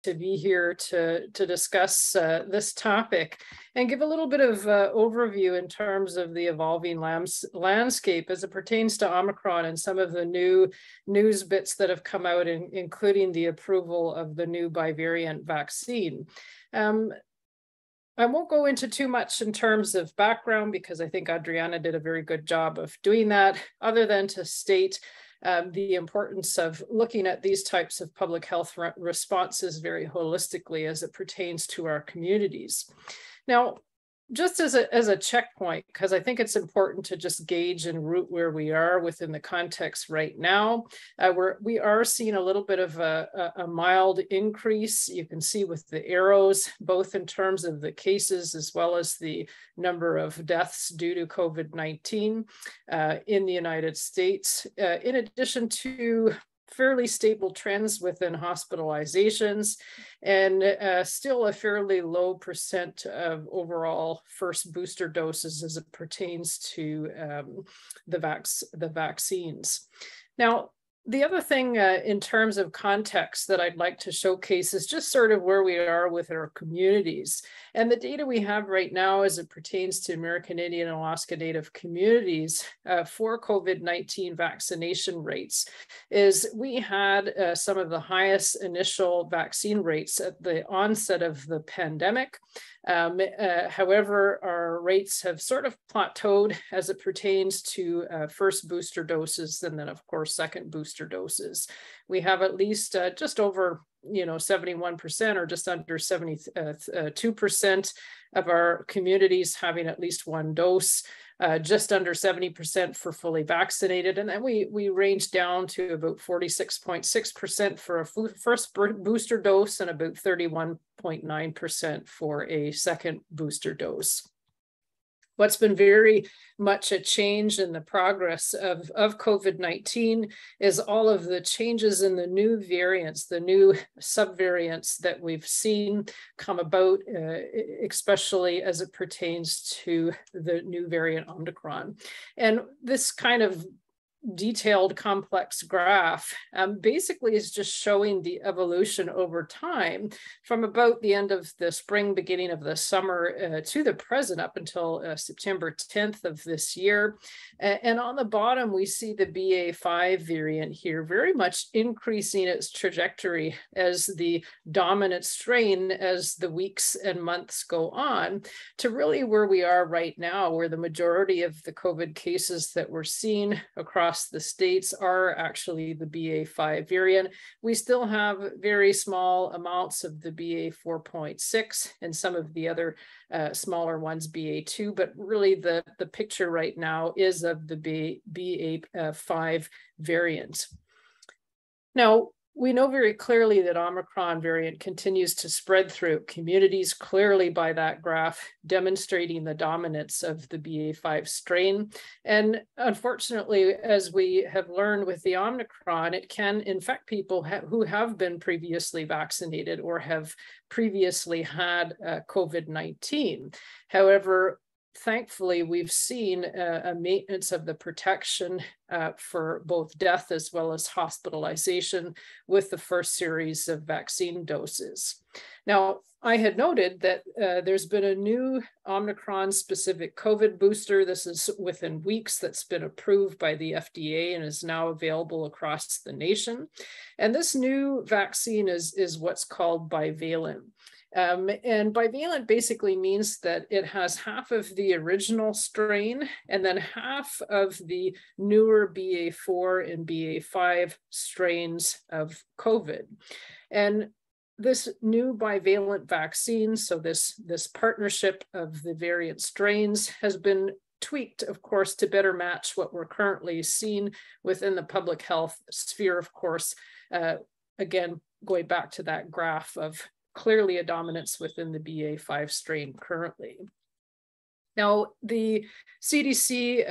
to be here to discuss this topic and give a little bit of overview in terms of the evolving landscape as it pertains to Omicron and some of the new news bits that have come out, including the approval of the new bivariant vaccine. I won't go into too much in terms of background because I think Adriana did a very good job of doing that, other than to state the importance of looking at these types of public health responses very holistically as it pertains to our communities. Now, just as a checkpoint, because I think it's important to just gauge and root where we are within the context right now. We are seeing a little bit of a mild increase. You can see with the arrows, both in terms of the cases as well as the number of deaths due to COVID-19 in the United States, in addition to fairly stable trends within hospitalizations and still a fairly low percent of overall first booster doses as it pertains to the vaccines. Now, the other thing in terms of context that I'd like to showcase is just sort of where we are with our communities. And the data we have right now as it pertains to American Indian and Alaska Native communities for COVID-19 vaccination rates is we had some of the highest initial vaccine rates at the onset of the pandemic. However, our rates have sort of plateaued as it pertains to first booster doses and then, of course, second booster doses. We have at least just over 71% or just under 72% of our communities having at least one dose, just under 70% for fully vaccinated. And then we range down to about 46.6% for a first booster dose and about 31.9% for a second booster dose. What's been very much a change in the progress of COVID-19 is all of the changes in the new variants, the new subvariants that we've seen come about, especially as it pertains to the new variant Omicron. And this kind of detailed complex graph basically is just showing the evolution over time from about the end of the spring, beginning of the summer to the present up until September 10th of this year. And on the bottom, we see the BA.5 variant here very much increasing its trajectory as the dominant strain as the weeks and months go on to really where we are right now, where the majority of the COVID cases that we're seeing across the states are actually the BA.5 variant. We still have very small amounts of the BA.4.6 and some of the other smaller ones, BA.2, but really the picture right now is of the BA.5 variant. Now, we know very clearly that Omicron variant continues to spread through communities, clearly by that graph, demonstrating the dominance of the BA.5 strain. And unfortunately, as we have learned with the Omicron, it can infect people who have been previously vaccinated or have previously had COVID-19. However, thankfully, we've seen a maintenance of the protection for both death as well as hospitalization with the first series of vaccine doses. Now, I had noted that there's been a new Omicron-specific COVID booster. This is within weeks that's been approved by the FDA and is now available across the nation. And this new vaccine is what's called bivalent. And bivalent basically means that it has half of the original strain and then half of the newer BA.4 and BA.5 strains of COVID. And this new bivalent vaccine, so this partnership of the variant strains, has been tweaked, of course, to better match what we're currently seeing within the public health sphere, of course, again, going back to that graph of clearly a dominance within the BA.5 strain currently. Now, the CDC,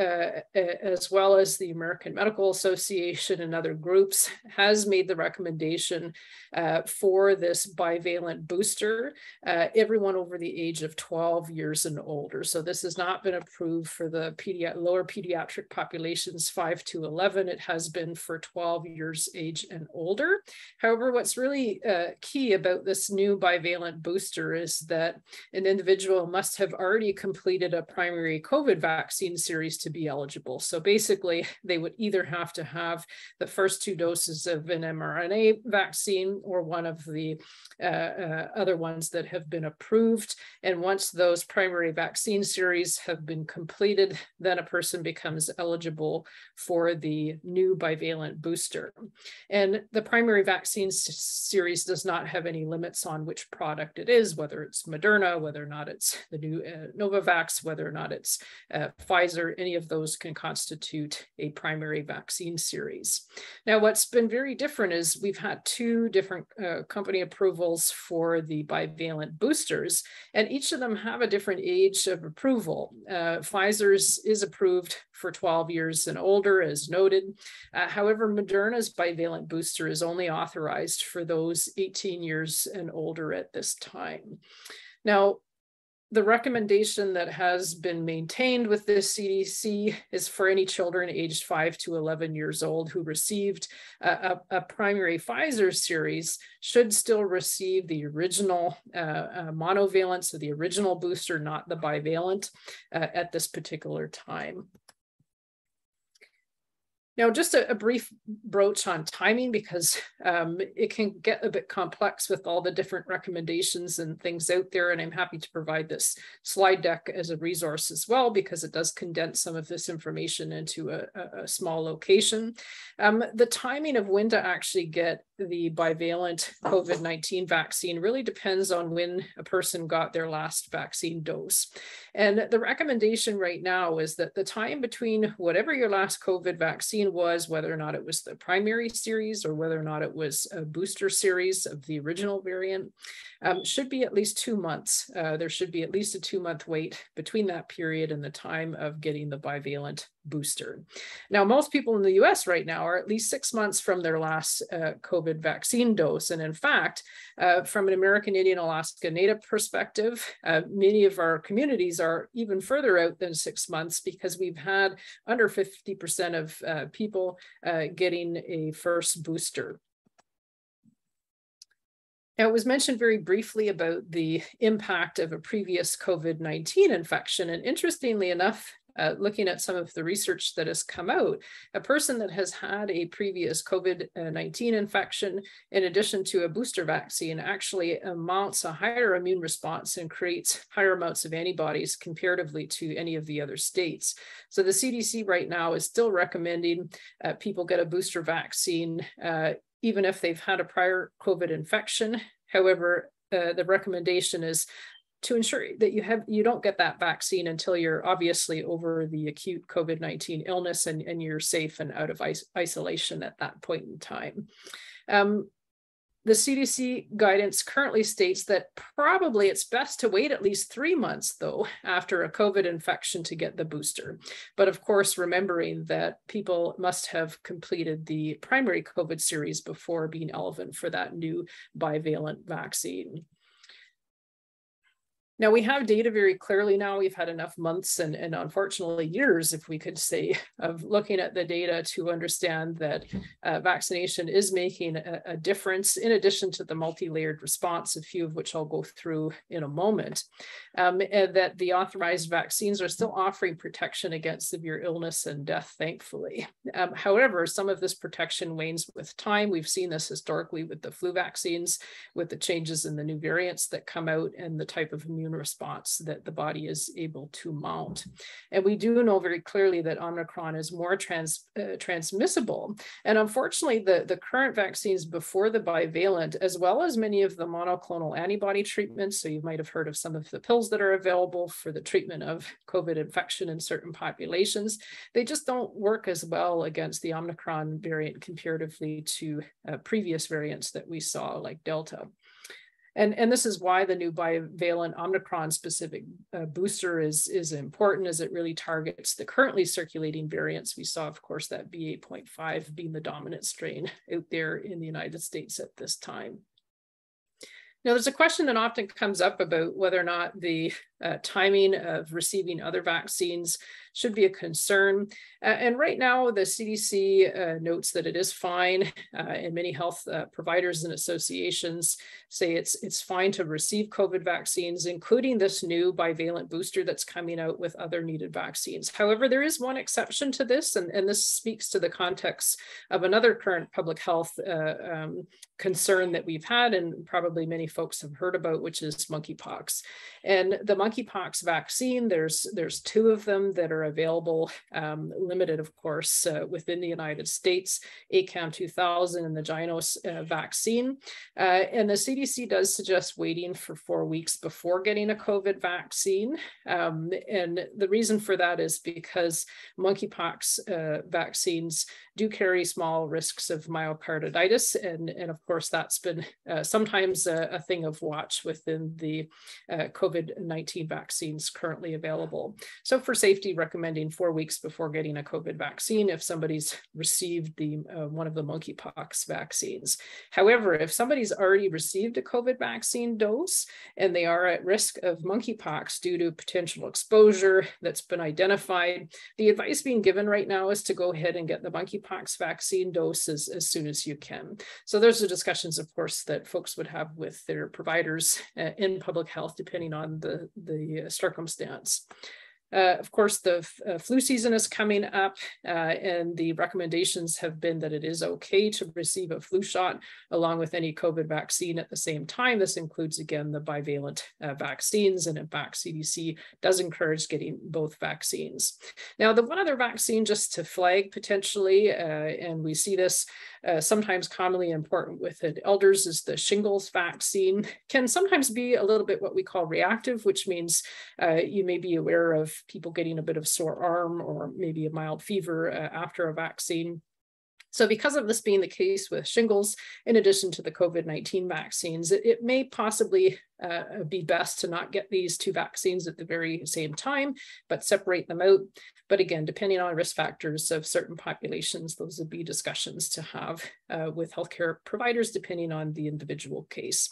as well as the American Medical Association and other groups, has made the recommendation for this bivalent booster, everyone over the age of 12 years and older. So this has not been approved for the lower pediatric populations 5 to 11. It has been for 12 years age and older. However, what's really key about this new bivalent booster is that an individual must have already completed a primary COVID vaccine series to be eligible. So basically, they would either have to have the first 2 doses of an mRNA vaccine or one of the other ones that have been approved. And once those primary vaccine series have been completed, then a person becomes eligible for the new bivalent booster. And the primary vaccine series does not have any limits on which product it is, whether it's Moderna, whether or not it's the new Novavax, whether or not it's Pfizer. Any of those can constitute a primary vaccine series. Now, what's been very different is we've had 2 different company approvals for the bivalent boosters, and each of them have a different age of approval. Pfizer's is approved for 12 years and older, as noted. However, Moderna's bivalent booster is only authorized for those 18 years and older at this time. Now, the recommendation that has been maintained with this CDC is for any children aged 5 to 11 years old who received a primary Pfizer series should still receive the original monovalent, so the original booster, not the bivalent, at this particular time. Now, just a brief broach on timing, because it can get a bit complex with all the different recommendations and things out there. And I'm happy to provide this slide deck as a resource as well, because it does condense some of this information into a small location. The timing of when to actually get the bivalent COVID-19 vaccine really depends on when a person got their last vaccine dose. And the recommendation right now is that the time between whatever your last COVID vaccine was, whether or not it was the primary series or whether or not it was a booster series of the original variant, should be at least 2 months. There should be at least a 2-month wait between that period and the time of getting the bivalent booster. Now, most people in the US right now are at least 6 months from their last COVID vaccine dose. And in fact, from an American Indian Alaska Native perspective, many of our communities are even further out than 6 months, because we've had under 50% of people getting a first booster. Now, it was mentioned very briefly about the impact of a previous COVID-19 infection. And interestingly enough, looking at some of the research that has come out, a person that has had a previous COVID-19 infection, in addition to a booster vaccine, actually mounts a higher immune response and creates higher amounts of antibodies comparatively to any of the other states. So the CDC right now is still recommending people get a booster vaccine, even if they've had a prior COVID infection. However, the recommendation is to ensure that you don't get that vaccine until you're obviously over the acute COVID-19 illness and you're safe and out of isolation at that point in time. The CDC guidance currently states that probably it's best to wait at least 3 months, though, after a COVID infection to get the booster. But of course, remembering that people must have completed the primary COVID series before being eligible for that new bivalent vaccine. Now, we have data very clearly now. We've had enough months and unfortunately years, if we could say, of looking at the data to understand that vaccination is making a difference, in addition to the multi-layered response, a few of which I'll go through in a moment, and that the authorized vaccines are still offering protection against severe illness and death, thankfully. However, some of this protection wanes with time. We've seen this historically with the flu vaccines, with the changes in the new variants that come out and the type of immune response that the body is able to mount. And we do know very clearly that Omicron is more transmissible. And unfortunately, the current vaccines before the bivalent, as well as many of the monoclonal antibody treatments, so you might have heard of some of the pills that are available for the treatment of COVID infection in certain populations, they just don't work as well against the Omicron variant comparatively to previous variants that we saw, like Delta. And this is why the new bivalent Omicron specific booster is important, as it really targets the currently circulating variants. We saw, of course, that BA.5 being the dominant strain out there in the United States at this time. Now, there's a question that often comes up about whether or not the timing of receiving other vaccines should be a concern. And right now, the CDC notes that it is fine, and many health providers and associations say it's fine to receive COVID vaccines, including this new bivalent booster that's coming out with other needed vaccines. However, there is one exception to this, and this speaks to the context of another current public health concern that we've had, and probably many folks have heard about, which is monkeypox. And the monkeypox vaccine, there's two of them that are available, limited, of course, within the United States, ACAM 2000 and the Gynos vaccine. And the CDC does suggest waiting for 4 weeks before getting a COVID vaccine. And the reason for that is because monkeypox vaccines do carry small risks of myocarditis. And of course, that's been sometimes a thing of watch within the COVID-19 vaccines currently available. So for safety, recommending 4 weeks before getting a COVID vaccine if somebody's received the one of the monkeypox vaccines. However, if somebody's already received a COVID vaccine dose and they are at risk of monkeypox due to potential exposure that's been identified, the advice being given right now is to go ahead and get the monkeypox vaccine doses as soon as you can. So those are discussions, of course, that folks would have with their providers in public health, depending on the circumstance. Of course, the flu season is coming up, and the recommendations have been that it is okay to receive a flu shot along with any COVID vaccine at the same time. This includes, again, the bivalent vaccines, and in fact, CDC does encourage getting both vaccines. Now, the one other vaccine, just to flag potentially, and we see this sometimes commonly important with elders, is the shingles vaccine. Can sometimes be a little bit what we call reactive, which means you may be aware of people getting a bit of sore arm or maybe a mild fever after a vaccine. So because of this being the case with shingles, in addition to the COVID-19 vaccines, it may possibly be best to not get these two vaccines at the very same time, but separate them out. But again, depending on risk factors of certain populations, those would be discussions to have with healthcare providers, depending on the individual case.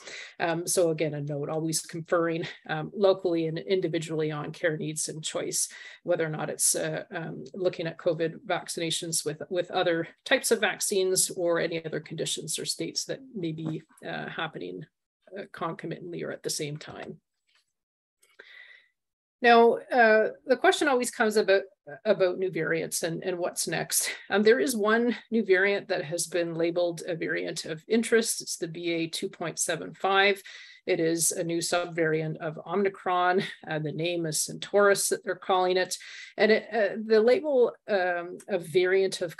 So again, a note, always conferring locally and individually on care needs and choice, whether or not it's looking at COVID vaccinations with other types of vaccines or any other conditions or states that may be happening concomitantly or at the same time. Now, the question always comes about new variants and what's next. There is one new variant that has been labeled a variant of interest. It's the BA.2.75. It is a new subvariant of Omicron. The name is Centaurus that they're calling it. And the label of variant of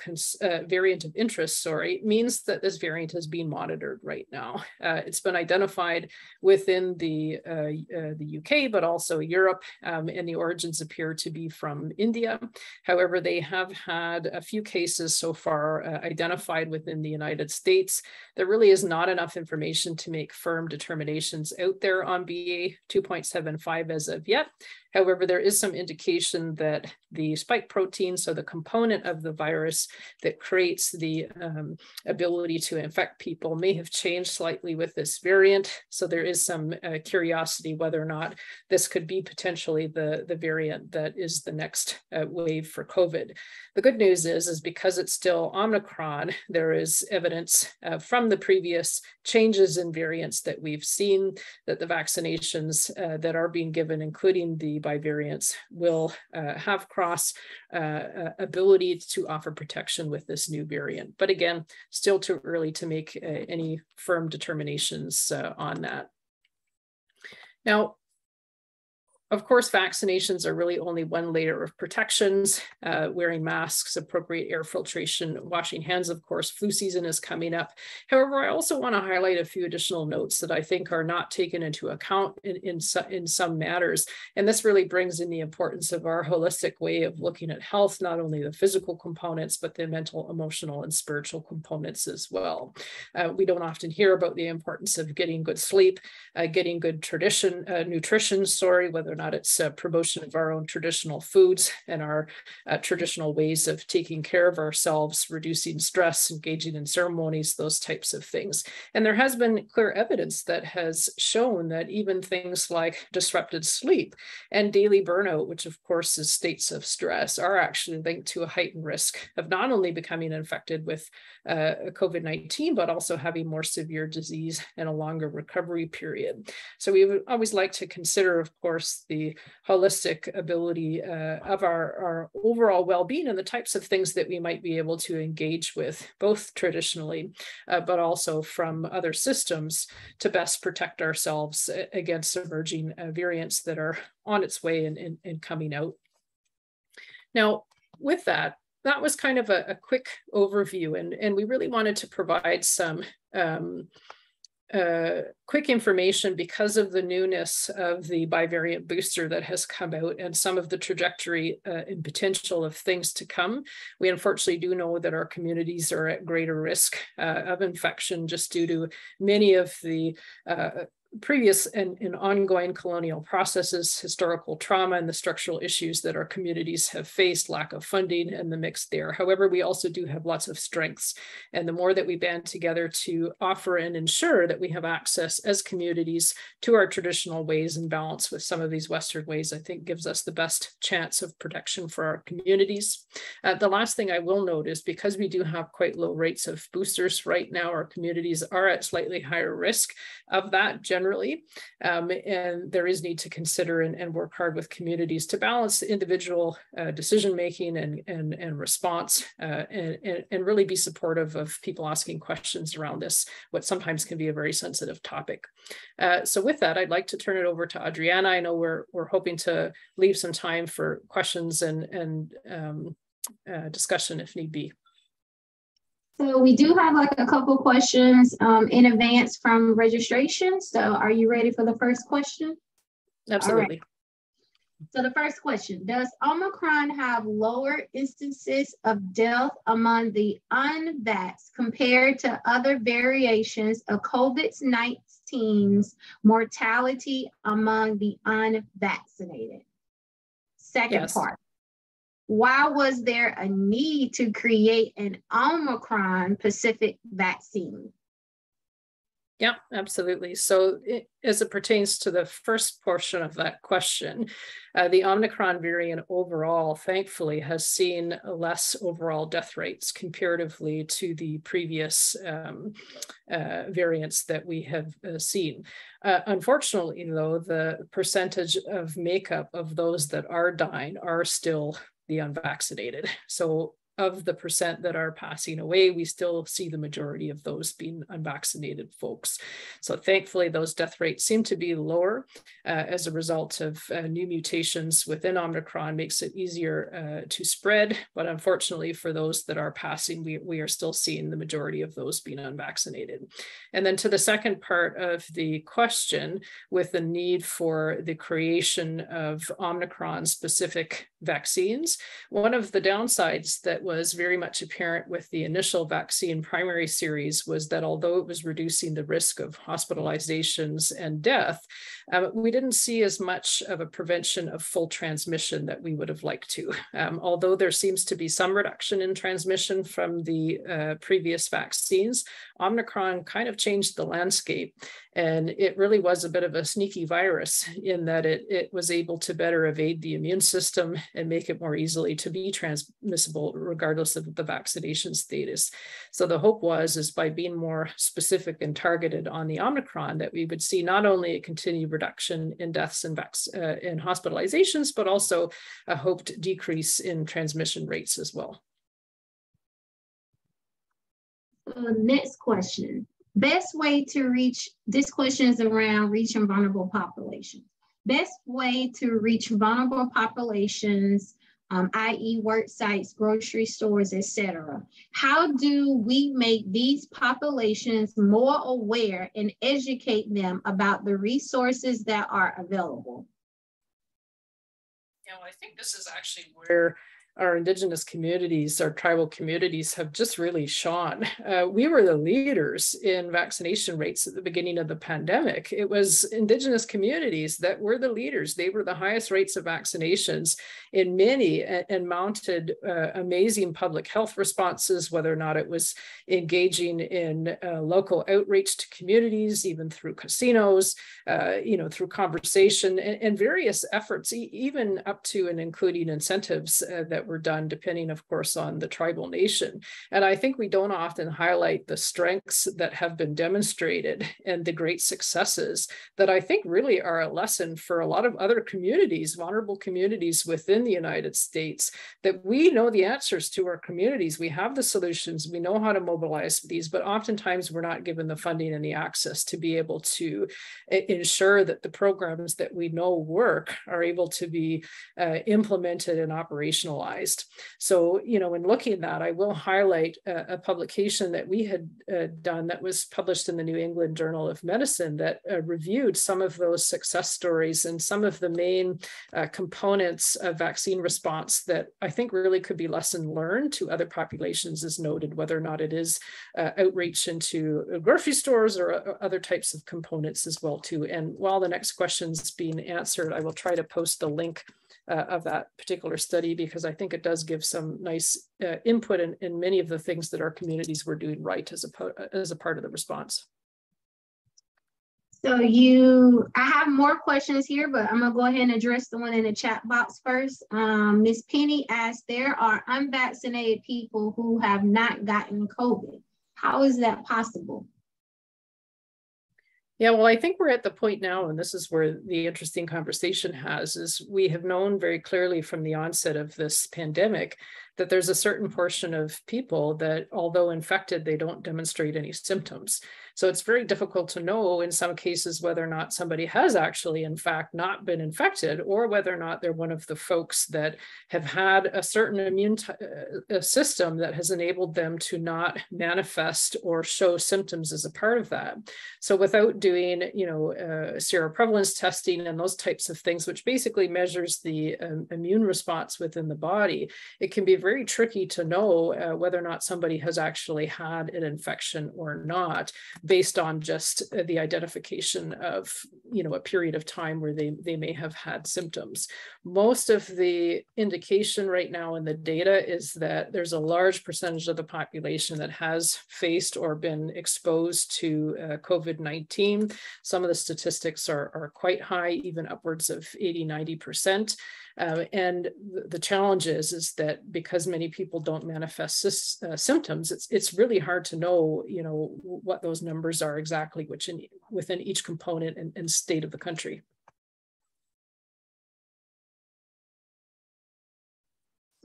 interest, means that this variant is being monitored right now. It's been identified within the UK, but also Europe, and the origins appear to be from India. However, they have had a few cases so far identified within the United States. There really is not enough information to make firm determinations out there on BA.2.75 as of yet. However, there is some indication that the spike protein, so the component of the virus that creates the ability to infect people, may have changed slightly with this variant. So there is some curiosity whether or not this could be potentially the variant that is the next wave for COVID. The good news is because it's still Omicron, there is evidence from the previous changes in variants that we've seen that the vaccinations that are being given, including the bivariants, will have cross ability to offer protection with this new variant. But again, still too early to make any firm determinations on that. Now, Of course, vaccinations are really only one layer of protections, wearing masks, appropriate air filtration, washing hands, of course. Flu season is coming up. However, I also want to highlight a few additional notes that I think are not taken into account in some matters. And this really brings in the importance of our holistic way of looking at health, not only the physical components, but the mental, emotional, and spiritual components as well. We don't often hear about the importance of getting good sleep, getting good nutrition, whether or not it's promotion of our own traditional foods and our traditional ways of taking care of ourselves, reducing stress, engaging in ceremonies, those types of things. And there has been clear evidence that has shown that even things like disrupted sleep and daily burnout, which of course is states of stress, are actually linked to a heightened risk of not only becoming infected with COVID-19, but also having more severe disease and a longer recovery period. So we would always like to consider, of course, the holistic ability of our overall well-being and the types of things that we might be able to engage with, both traditionally, but also from other systems to best protect ourselves against emerging variants that are on its way and coming out. Now, with that, that was kind of a quick overview, and we really wanted to provide some quick information because of the newness of the bivalent booster that has come out and some of the trajectory and potential of things to come. We unfortunately do know that our communities are at greater risk of infection just due to many of the previous and ongoing colonial processes, historical trauma, and the structural issues that our communities have faced, lack of funding and the mix there. However, we also do have lots of strengths. And the more that we band together to offer and ensure that we have access as communities to our traditional ways and balance with some of these Western ways, I think gives us the best chance of protection for our communities. The last thing I will note is because we do have quite low rates of boosters right now, our communities are at slightly higher risk of that generally. And there is need to consider and work hard with communities to balance individual decision-making and response and really be supportive of people asking questions around this, what sometimes can be a very sensitive topic. So with that, I'd like to turn it over to Adriana. I know we're hoping to leave some time for questions and discussion if need be. So we do have like a couple questions in advance from registration. So are you ready for the first question? Absolutely. Right. So the first question, does Omicron have lower instances of death among the unvaxxed compared to other variations of COVID-19's mortality among the unvaccinated? Second part. Why was there a need to create an Omicron-specific vaccine? Yeah, absolutely. So as it pertains to the first portion of that question, the Omicron variant overall, thankfully, has seen less overall death rates comparatively to the previous variants that we have seen. Unfortunately, though, the percentage of makeup of those that are dying are still the unvaccinated. So of the percent that are passing away, we still see the majority of those being unvaccinated folks. So thankfully, those death rates seem to be lower as a result of new mutations within Omicron, makes it easier to spread. But unfortunately, for those that are passing, we are still seeing the majority of those being unvaccinated. And then to the second part of the question, with the need for the creation of Omicron-specific vaccines, one of the downsides that was very much apparent with the initial vaccine primary series was that although it was reducing the risk of hospitalizations and death, we didn't see as much of a prevention of full transmission that we would have liked to. Although there seems to be some reduction in transmission from the previous vaccines, Omicron kind of changed the landscape. And it really was a bit of a sneaky virus in that it was able to better evade the immune system and make it more easily to be transmissible regardless of the vaccination status. So the hope is by being more specific and targeted on the Omicron that we would see not only a continued reduction in deaths and in hospitalizations, but also a hoped decrease in transmission rates as well. Next question. Best way to reach, this question is around reaching vulnerable populations. Best way to reach vulnerable populations, i.e. work sites, grocery stores, etc. How do we make these populations more aware and educate them about the resources that are available? Yeah, well, I think this is actually where our Indigenous communities, our tribal communities have just really shone. We were the leaders in vaccination rates at the beginning of the pandemic. It was Indigenous communities that were the leaders. They were the highest rates of vaccinations in many and mounted amazing public health responses, whether or not it was engaging in local outreach to communities, even through casinos, through conversation and various efforts, even up to and including incentives that were done, depending, of course, on the tribal nation. And I think we don't often highlight the strengths that have been demonstrated and the great successes that I think really are a lesson for a lot of other communities, vulnerable communities within the United States, that we know the answers to our communities. We have the solutions. We know how to mobilize these, but oftentimes we're not given the funding and the access to be able to ensure that the programs that we know work are able to be implemented and operationalized. So, in looking at that, I will highlight a publication that we had done that was published in the New England Journal of Medicine that reviewed some of those success stories and some of the main components of vaccine response that I think really could be lesson learned to other populations, as noted, whether or not it is outreach into grocery stores or other types of components as well too. And while the next question's being answered, I will try to post the link of that particular study, because I think it does give some nice input in many of the things that our communities were doing right as a part of the response. So I have more questions here, but I'm gonna go ahead and address the one in the chat box first. Ms. Penny asked, there are unvaccinated people who have not gotten COVID. How is that possible? Yeah, well, I think we're at the point now, and this is where the interesting conversation is we have known very clearly from the onset of this pandemic that there's a certain portion of people that, although infected, they don't demonstrate any symptoms. So it's very difficult to know in some cases whether or not somebody has actually, in fact, not been infected, or whether or not they're one of the folks that have had a certain immune system that has enabled them to not manifest or show symptoms as a part of that. So without doing, seroprevalence testing and those types of things, which basically measures the immune response within the body, it can be very tricky to know whether or not somebody has actually had an infection or not, based on just the identification of, a period of time where they may have had symptoms. Most of the indication right now in the data is that there's a large percentage of the population that has faced or been exposed to COVID-19. Some of the statistics are quite high, even upwards of 80–90%. And the challenge is that because many people don't manifest symptoms, it's really hard to know, what those numbers are exactly, within each component and state of the country.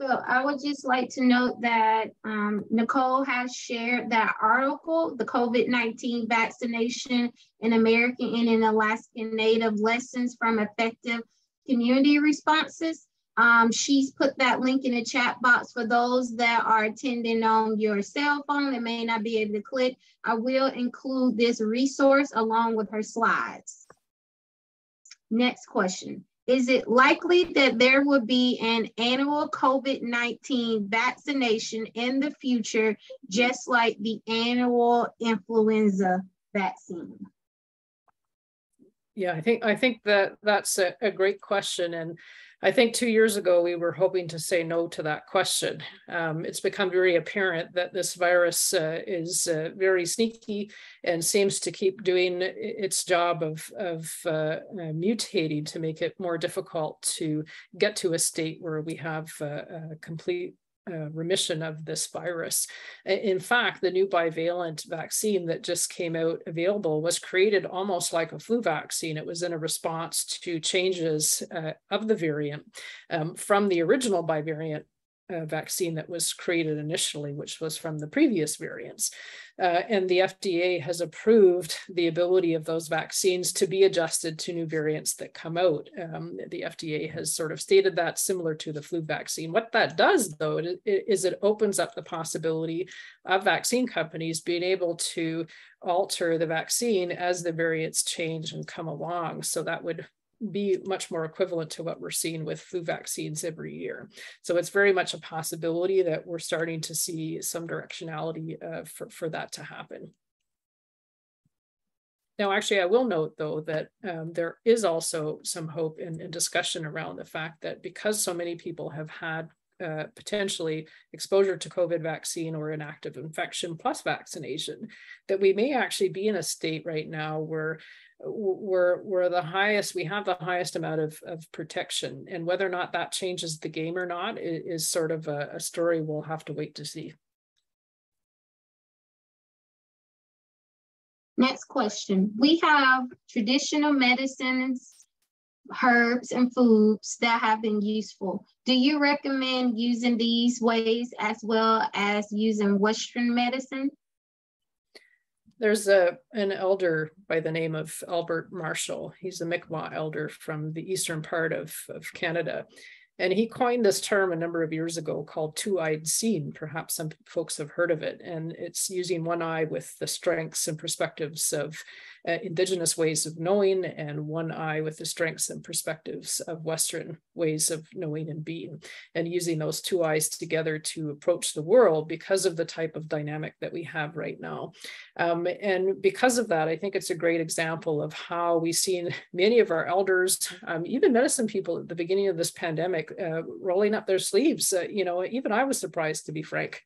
So I would just like to note that Nicole has shared that article, the COVID-19 vaccination in American Indian and Alaskan Native lessons from effective community responses. She's put that link in the chat box for those that are attending on your cell phone and may not be able to click. I will include this resource along with her slides. Next question. Is it likely that there will be an annual COVID-19 vaccination in the future, just like the annual influenza vaccine? Yeah, I think that's a great question. And I think 2 years ago, we were hoping to say no to that question. It's become very apparent that this virus is very sneaky and seems to keep doing its job of mutating to make it more difficult to get to a state where we have a complete remission of this virus. In fact, the new bivalent vaccine that just came out available was created almost like a flu vaccine. It was in a response to changes of the variant from the original bivalent vaccine that was created initially, which was from the previous variants. And the FDA has approved the ability of those vaccines to be adjusted to new variants that come out. The FDA has sort of stated that, similar to the flu vaccine. What that does, though, is it opens up the possibility of vaccine companies being able to alter the vaccine as the variants change and come along. So that would be much more equivalent to what we're seeing with flu vaccines every year. So it's very much a possibility that we're starting to see some directionality for that to happen. Now, actually, I will note, though, that there is also some hope and discussion around the fact that because so many people have had potentially exposure to COVID vaccine or an active infection plus vaccination, that we may actually be in a state right now where we have the highest amount of protection, and whether or not that changes the game or not is sort of a story we'll have to wait to see. Next question. We have traditional medicines, herbs, and foods that have been useful. Do you recommend using these ways as well as using Western medicine? There's an elder by the name of Albert Marshall. He's a Mi'kmaq elder from the eastern part of Canada. And he coined this term a number of years ago called two-eyed seeing. Perhaps some folks have heard of it. And it's using one eye with the strengths and perspectives of Indigenous ways of knowing, and one eye with the strengths and perspectives of Western ways of knowing and being, and using those two eyes together to approach the world because of the type of dynamic that we have right now. And because of that, I think it's a great example of how we've seen many of our elders, even medicine people at the beginning of this pandemic, rolling up their sleeves. Even I was surprised, to be frank,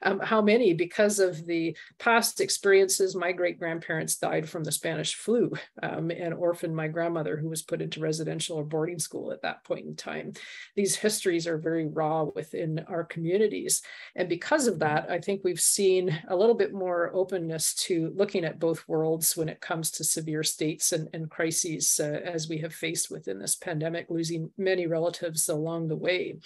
how many, because of the past experiences. My great-grandparents died from the Spanish flu and orphaned my grandmother, who was put into residential or boarding school at that point in time. These histories are very raw within our communities. And because of that, I think we've seen a little bit more openness to looking at both worlds when it comes to severe states and crises as we have faced within this pandemic, losing many relatives along the way.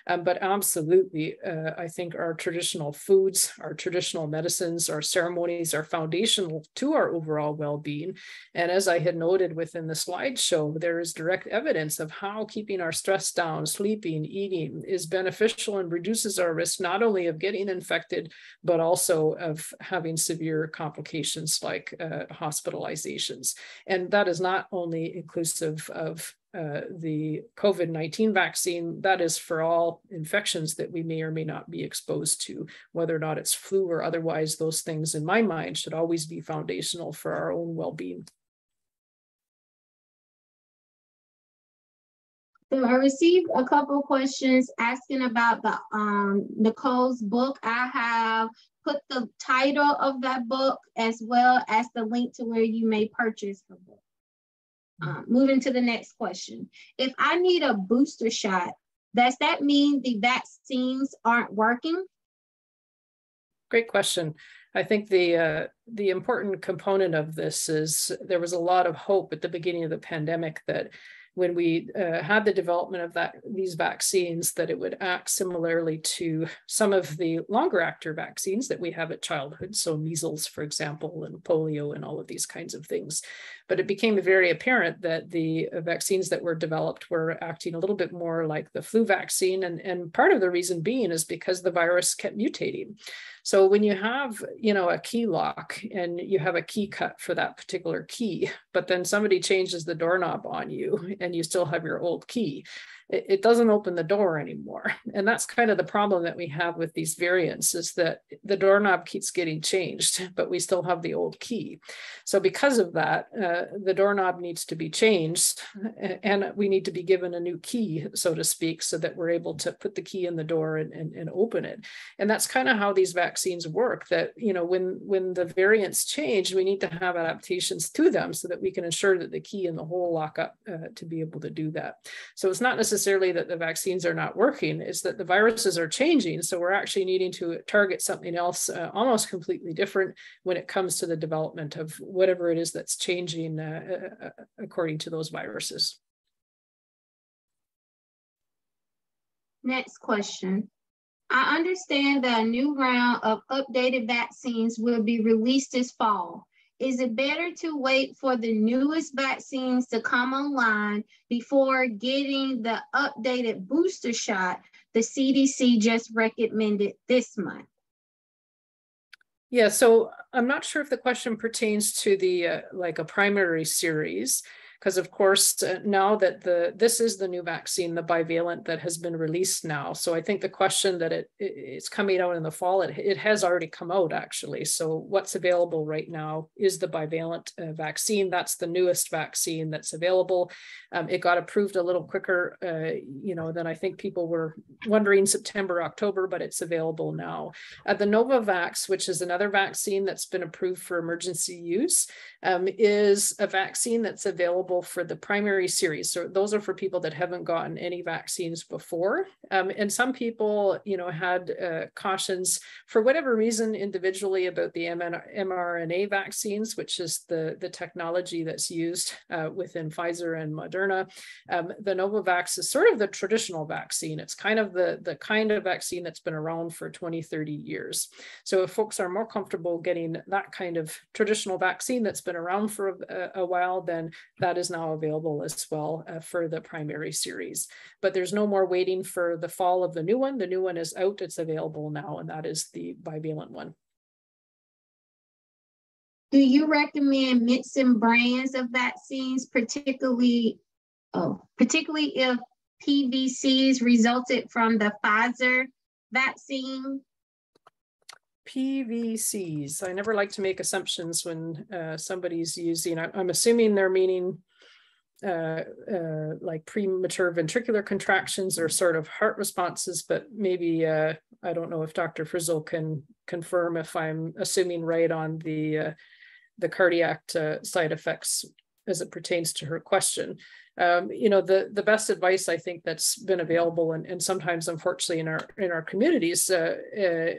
But absolutely, I think our traditional foods, our traditional medicines, our ceremonies are foundational to our overall well-being. And as I had noted within the slideshow, there is direct evidence of how keeping our stress down, sleeping, eating is beneficial and reduces our risk not only of getting infected, but also of having severe complications like hospitalizations. And that is not only inclusive of the COVID-19 vaccine, that is for all infections that we may or may not be exposed to, whether or not it's flu or otherwise. Those things, in my mind, should always be foundational for our own well-being. So I received a couple of questions asking about the Nicole's book. I have put the title of that book as well as the link to where you may purchase the book. Moving to the next question. If I need a booster shot, does that mean the vaccines aren't working? Great question. I think the important component of this is there was a lot of hope at the beginning of the pandemic that when we had the development of these vaccines, that it would act similarly to some of the longer actor vaccines that we have at childhood. So measles, for example, and polio and all of these kinds of things. But it became very apparent that the vaccines that were developed were acting a little bit more like the flu vaccine. And part of the reason being is because the virus kept mutating. So when you have, a key lock and you have a key cut for that particular key, but then somebody changes the doorknob on you and you still have your old key, it doesn't open the door anymore. And that's kind of the problem that we have with these variants, is that the doorknob keeps getting changed, but we still have the old key. So because of that, the doorknob needs to be changed, and we need to be given a new key, so to speak, so that we're able to put the key in the door and open it. And that's kind of how these vaccines work, that, when the variants change, we need to have adaptations to them so that we can ensure that the key and the hole lock up to be able to do that. So it's not necessarily that the vaccines are not working, it's that the viruses are changing. So we're actually needing to target something else almost completely different when it comes to the development of whatever it is that's changing according to those viruses. Next question. I understand that a new round of updated vaccines will be released this fall. Is it better to wait for the newest vaccines to come online before getting the updated booster shot the CDC just recommended this month? Yeah, so I'm not sure if the question pertains to the like a primary series, because of course now that this is the new vaccine, the bivalent that has been released now. So I think the question that it's coming out in the fall, it has already come out actually. So what's available right now is the bivalent vaccine. That's the newest vaccine that's available. It got approved a little quicker, than I think people were wondering, September, October, but it's available now. The Novavax, which is another vaccine that's been approved for emergency use, is a vaccine that's available for the primary series. So those are for people that haven't gotten any vaccines before. And some people, had cautions for whatever reason individually about the mRNA vaccines, which is the technology that's used within Pfizer and Moderna. The Novavax is sort of the traditional vaccine. It's kind of the kind of vaccine that's been around for 20, 30 years. So if folks are more comfortable getting that kind of traditional vaccine that's been around for a while, then that is now available as well for the primary series. But there's no more waiting for the fall of the new one. The new one is out, it's available now, and that is the bivalent one. Do you recommend mixing brands of vaccines, particularly if PVCs resulted from the Pfizer vaccine? PVCs. I never like to make assumptions when somebody's using, I'm assuming they're meaning like premature ventricular contractions or sort of heart responses, but maybe I don't know if Dr. Frizzell can confirm if I'm assuming right on the cardiac side effects as it pertains to her question. The best advice I think that's been available and sometimes unfortunately in our communities,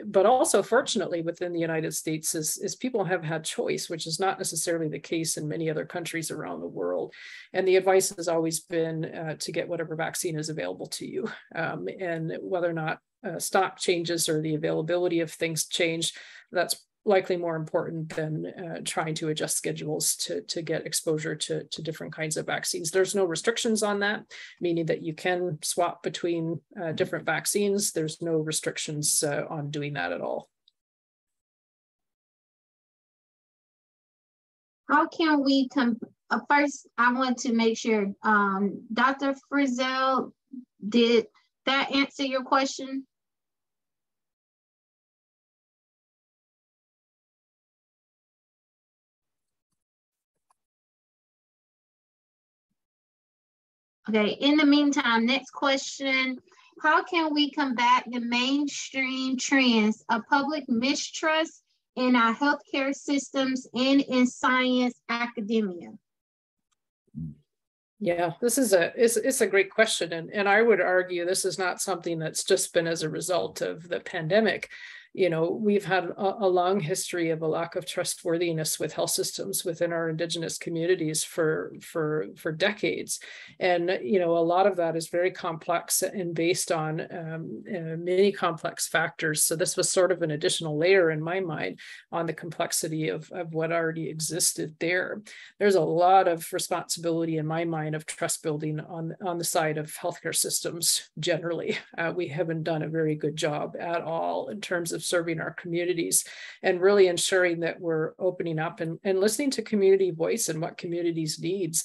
but also fortunately within the United States is people have had choice, which is not necessarily the case in many other countries around the world. And the advice has always been to get whatever vaccine is available to you. And whether or not stock changes or the availability of things change, that's likely more important than trying to adjust schedules to get exposure to different kinds of vaccines. There's no restrictions on that, meaning that you can swap between different vaccines. There's no restrictions on doing that at all. How can we first, I want to make sure, Dr. Frizzell, did that answer your question? Okay, in the meantime, next question. How can we combat the mainstream trends of public mistrust in our healthcare systems and in science academia? Yeah, this is it's a great question. And I would argue this is not something that's just been as a result of the pandemic. We've had a long history of a lack of trustworthiness with health systems within our Indigenous communities for decades. And, a lot of that is very complex and based on many complex factors. So this was sort of an additional layer in my mind on the complexity of what already existed there. There's a lot of responsibility in my mind of trust building on the side of healthcare systems generally. We haven't done a very good job at all in terms of serving our communities and really ensuring that we're opening up and listening to community voice and what communities needs.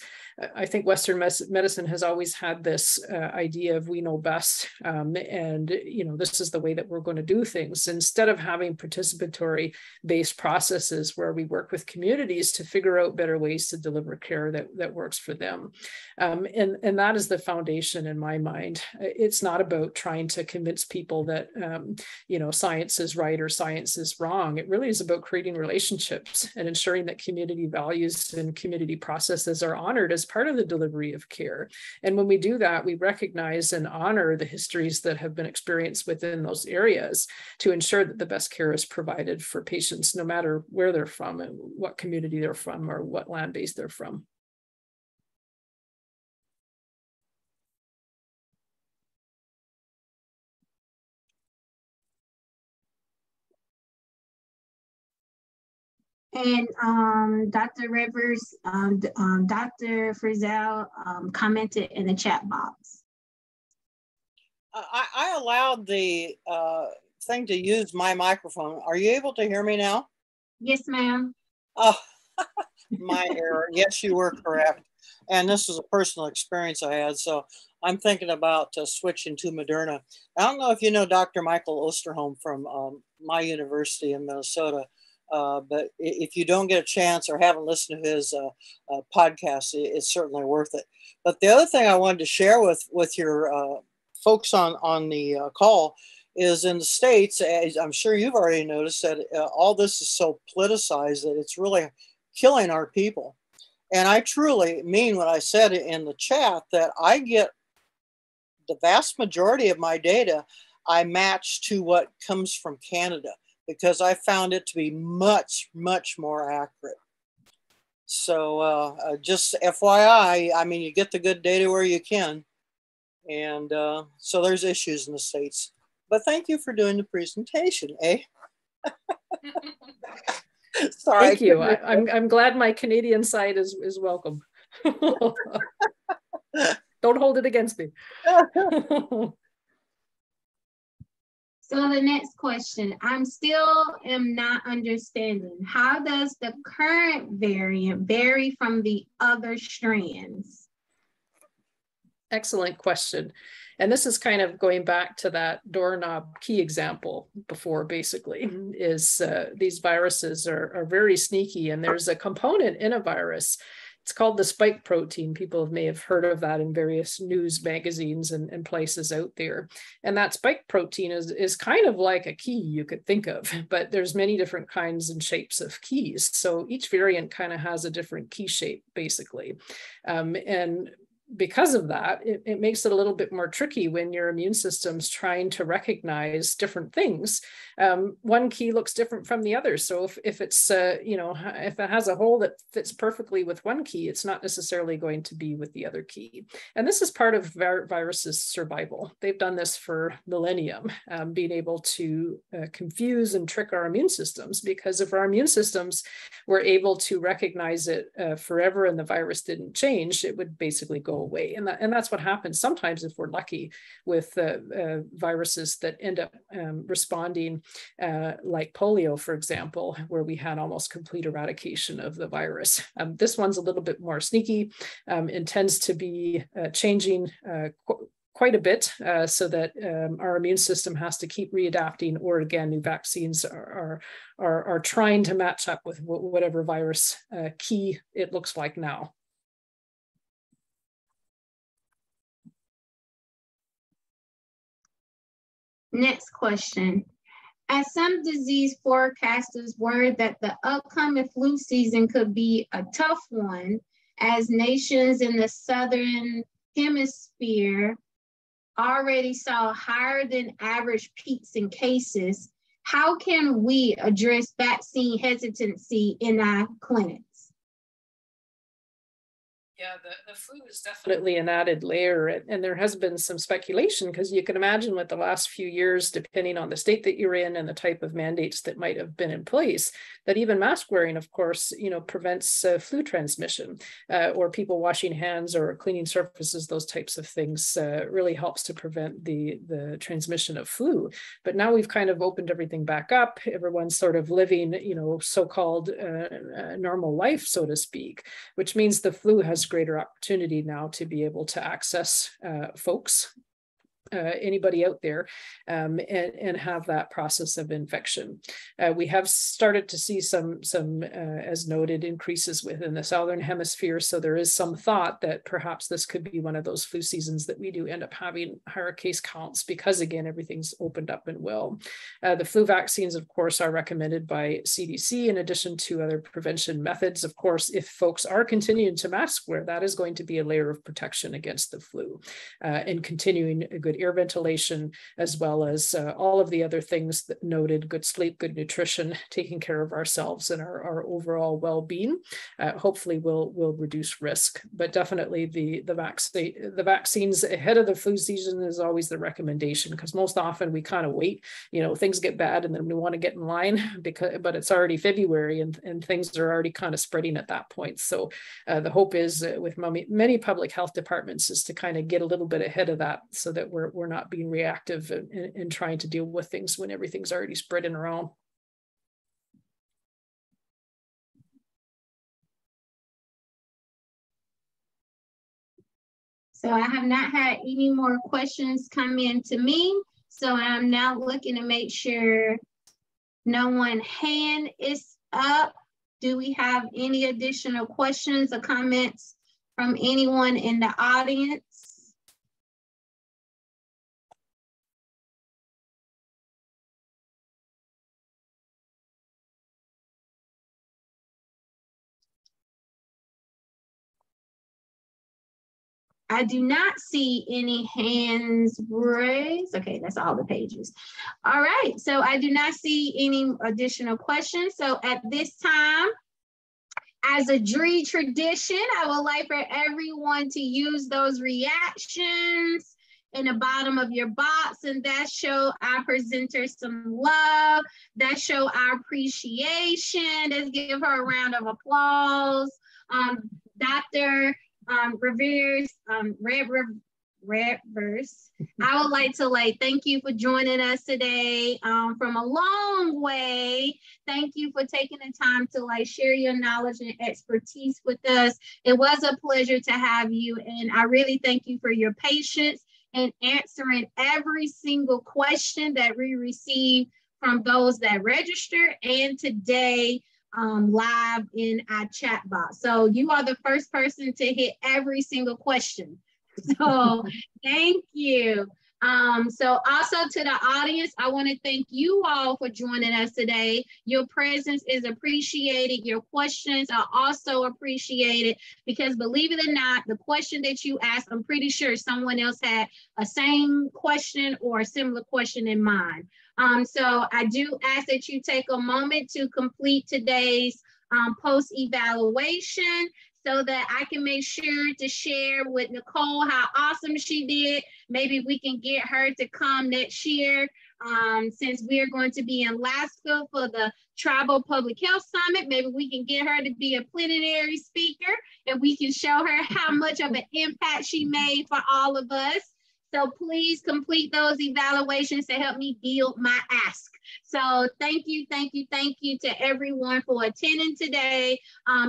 I think Western medicine has always had this idea of we know best, and this is the way that we're going to do things, instead of having participatory based processes where we work with communities to figure out better ways to deliver care that works for them. And that is the foundation in my mind. It's not about trying to convince people that science is right or science is wrong. It really is about creating relationships and ensuring that community values and community processes are honored as part of the delivery of care. And when we do that, we recognize and honor the histories that have been experienced within those areas to ensure that the best care is provided for patients, no matter where they're from and what community they're from or what land base they're from. And Dr. Rivers, Dr. Frizzell commented in the chat box. I allowed the thing to use my microphone. Are you able to hear me now? Yes, ma'am. Oh, my error. Yes, you were correct. And this is a personal experience I had. So I'm thinking about switching to Moderna. I don't know if you know Dr. Michael Osterholm from my university in Minnesota. But if you don't get a chance or haven't listened to his podcast, it's certainly worth it. But the other thing I wanted to share with your folks on the call is in the States, as I'm sure you've already noticed, that all this is so politicized that it's really killing our people. And I truly mean what I said in the chat, that I get the vast majority of my data, I match to what comes from Canada, because I found it to be much, much more accurate. So just FYI, I mean, you get the good data where you can. And so there's issues in the States. But thank you for doing the presentation, eh? Sorry. Thank you. I'm glad my Canadian side is welcome. Don't hold it against me. So the next question, I'm still not understanding. How does the current variant vary from the other strands? Excellent question. And this is kind of going back to that doorknob key example before, basically, is these viruses are very sneaky, and there's a component in a virus. It's called the spike protein. People may have heard of that in various news magazines and places out there. And that spike protein is kind of like a key you could think of, but there's many different kinds and shapes of keys. So each variant kind of has a different key shape, basically. And because of that, it makes it a little bit more tricky when your immune system's trying to recognize different things. One key looks different from the other. So if it's, if it has a hole that fits perfectly with one key, it's not necessarily going to be with the other key. And this is part of viruses' survival. They've done this for millennium, being able to confuse and trick our immune systems, because if our immune systems were able to recognize it forever and the virus didn't change, it would basically go away. And that's what happens sometimes if we're lucky with viruses that end up responding like polio, for example, where we had almost complete eradication of the virus. This one's a little bit more sneaky and tends to be changing quite a bit, so that our immune system has to keep readapting, or again, new vaccines are trying to match up with whatever virus key it looks like now. Next question. As some disease forecasters worried that the upcoming flu season could be a tough one, as nations in the Southern Hemisphere already saw higher than average peaks in cases, how can we address vaccine hesitancy in our clinics? Yeah, the flu is definitely an added layer, and there has been some speculation, because you can imagine with the last few years, depending on the state that you're in and the type of mandates that might have been in place, that even mask wearing, of course, prevents flu transmission, or people washing hands or cleaning surfaces, those types of things really helps to prevent the transmission of flu. But now we've kind of opened everything back up. Everyone's sort of living, so-called normal life, so to speak, which means the flu has greater opportunity now to be able to access folks, anybody out there, and have that process of infection. We have started to see some as noted, increases within the Southern Hemisphere. So there is some thought that perhaps this could be one of those flu seasons that we do end up having higher case counts, because again, everything's opened up and well. The flu vaccines, of course, are recommended by CDC in addition to other prevention methods. Of course, if folks are continuing to mask wear, that is going to be a layer of protection against the flu, and continuing a good air ventilation, as well as all of the other things that noted: good sleep, good nutrition, taking care of ourselves and our overall well-being, hopefully will reduce risk. But definitely the vaccines ahead of the flu season is always the recommendation, because most often we kind of wait, things get bad and then we want to get in line, but it's already February and things are already kind of spreading at that point. So the hope is with many public health departments is to kind of get a little bit ahead of that, so that we're not being reactive in trying to deal with things when everything's already spreading around. So I have not had any more questions come in to me. So I'm now looking to make sure no one's hand is up. Do we have any additional questions or comments from anyone in the audience? I do not see any hands raised. Okay, that's all the pages. All right, so I do not see any additional questions. So at this time, as a DREE tradition, I would like for everyone to use those reactions in the bottom of your box, and that show our presenters some love, that show our appreciation. Let's give her a round of applause. Dr. Redvers, I would like to thank you for joining us today from a long way. Thank you for taking the time to share your knowledge and expertise with us. It was a pleasure to have you, and I really thank you for your patience and answering every single question that we received from those that registered and today live in our chat box. So you are the first person to hit every single question. So thank you. So also to the audience, I want to thank you all for joining us today. Your presence is appreciated. Your questions are also appreciated, because believe it or not, the question that you asked, I'm pretty sure someone else had a same question or a similar question in mind. So I do ask that you take a moment to complete today's post-evaluation, so that I can make sure to share with Nicole how awesome she did. Maybe we can get her to come next year, since we're going to be in Alaska for the Tribal Public Health Summit. Maybe we can get her to be a plenary speaker, and we can show her how much of an impact she made for all of us. So please complete those evaluations to help me build my ask. So thank you to everyone for attending today.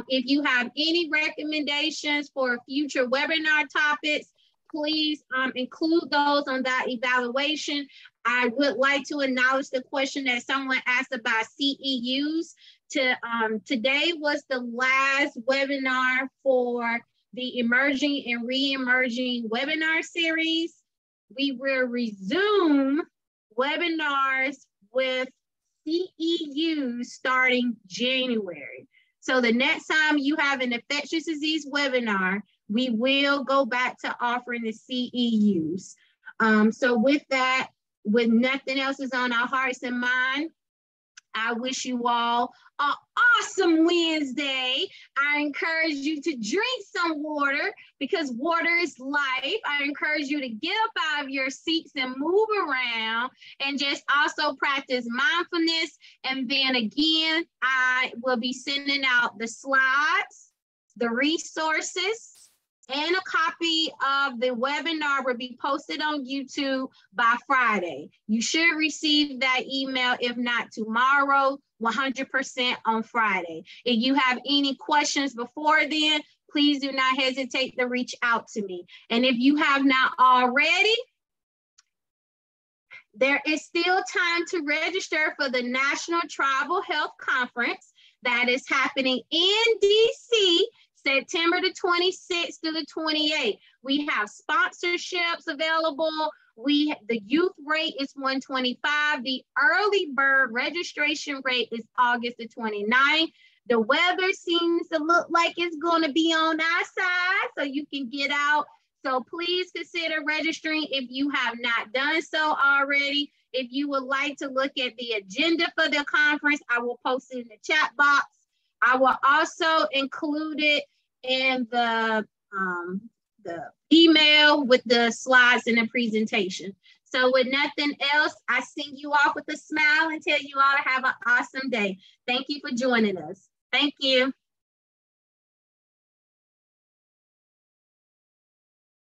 If you have any recommendations for future webinar topics, please include those on that evaluation. I would like to acknowledge the question that someone asked about CEUs. Today was the last webinar for the Emerging and Re-emerging webinar series. We will resume webinars with CEUs starting January. So the next time you have an infectious disease webinar, we will go back to offering the CEUs. So with that, with nothing else is on our hearts and mind, I wish you all an awesome Wednesday. I encourage you to drink some water, because water is life. I encourage you to get up out of your seats and move around, and just also practice mindfulness. And then again, I will be sending out the slides, the resources, and a copy of the webinar will be posted on YouTube by Friday. You should receive that email, if not tomorrow, 100% on Friday. If you have any questions before then, please do not hesitate to reach out to me. And if you have not already, there is still time to register for the National Tribal Health Conference that is happening in DC, September the 26th to the 28th. We have sponsorships available. The youth rate is $125. The early bird registration rate is August the 29th. The weather seems to look like it's going to be on our side, so you can get out, So please consider registering if you have not done so already. If you would like to look at the agenda for the conference, I will post it in the chat box. I will also include it in the email with the slides and the presentation. So with nothing else, I send you off with a smile and tell you all to have an awesome day. Thank you for joining us. Thank you.